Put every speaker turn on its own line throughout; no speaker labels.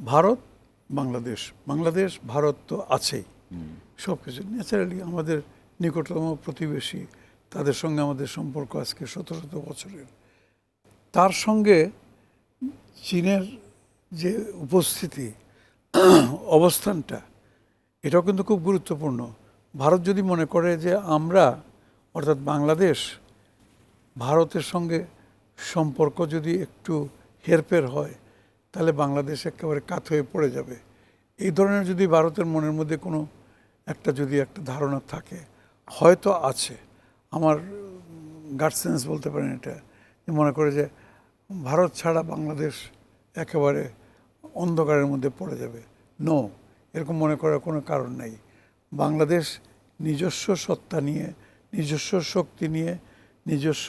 ভারত বাংলাদেশ, বাংলাদেশ ভারত তো আছেই, সব কিছু ন্যাচারালি আমাদের নিকটতম প্রতিবেশী, তাদের সঙ্গে আমাদের সম্পর্ক আজকে শত শত বছরের। তার সঙ্গে চীনের যে উপস্থিতি, অবস্থানটা, এটাও কিন্তু খুব গুরুত্বপূর্ণ। ভারত যদি মনে করে যে আমরা অর্থাৎ বাংলাদেশ ভারতের সঙ্গে সম্পর্ক যদি একটু হেরফের হয়, তাহলে বাংলাদেশ একেবারে কাত হয়ে পড়ে যাবে। এই ধরনের যদি ভারতের মনের মধ্যে কোনো একটা ধারণা থাকে, হয়তো আছে, আমার গাট সেন্স বলতে পারেন এটা, যে মনে করে যে ভারত ছাড়া বাংলাদেশ একেবারে অন্ধকারের মধ্যে পড়ে যাবে। নো, এরকম মনে করার কোনো কারণ নেই। বাংলাদেশ নিজস্ব সত্তা নিয়ে, নিজস্ব শক্তি নিয়ে, নিজস্ব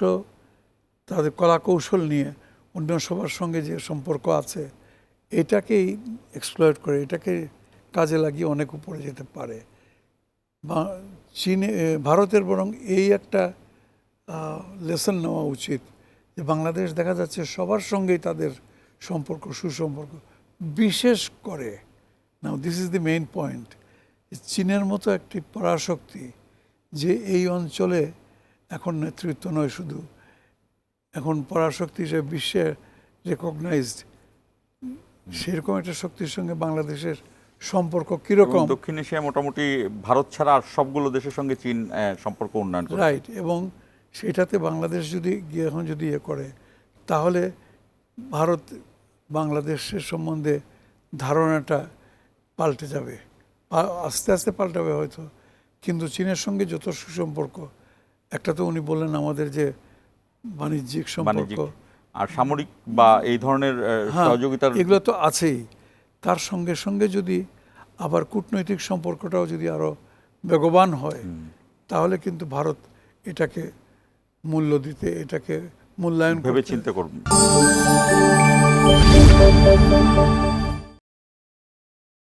তাদের কলা কৌশল নিয়ে অন্য সবার সঙ্গে যে সম্পর্ক আছে, এটাকেই এক্সপ্লয়েট করে, এটাকে কাজে লাগিয়ে অনেক উপরে যেতে পারে। ভারতের বরং এই একটা লেসন নেওয়া উচিত যে বাংলাদেশ দেখা যাচ্ছে সবার সঙ্গেই তাদের সম্পর্ক, সুসম্পর্ক, বিশেষ করে now this is the main point, চীনের মতো একটি পরাশক্তি যে এই অঞ্চলে এখন নেতৃত্ব নয় শুধু, এখন পরাশক্তি হিসেবে বিশ্বে রেকগনাইজড, সেরকম একটা শক্তির সঙ্গে বাংলাদেশের সম্পর্ক কিরকম।
দক্ষিণ এশিয়ায় মোটামুটি ভারত ছাড়া আর সবগুলো দেশের সঙ্গে চীন সম্পর্ক উন্নয়ন করে,
রাইট। এবং সেটাতে বাংলাদেশ যদি গিয়ে এখন যদি করে, তাহলে ভারত বাংলাদেশের সম্বন্ধে ধারণাটা পাল্টে যাবে, আস্তে আস্তে পাল্টাবে হয়তো। কিন্তু চীনের সঙ্গে যত সুসম্পর্ক, একটা তো উনি বললেন আমাদের যে বাণিজ্যিক সম্পর্ক
আর সামরিক বা এই ধরনের সহযোগিতার,
এগুলো তো আছেই। তার সঙ্গে সঙ্গে যদি আবার কূটনৈতিক সম্পর্কটাও যদি আরো বেগবান হয়, তাহলে কিন্তু ভারত এটাকে মূল্য দিতে, এটাকে মূল্যায়ন
ভেবে চিন্তা করবেন।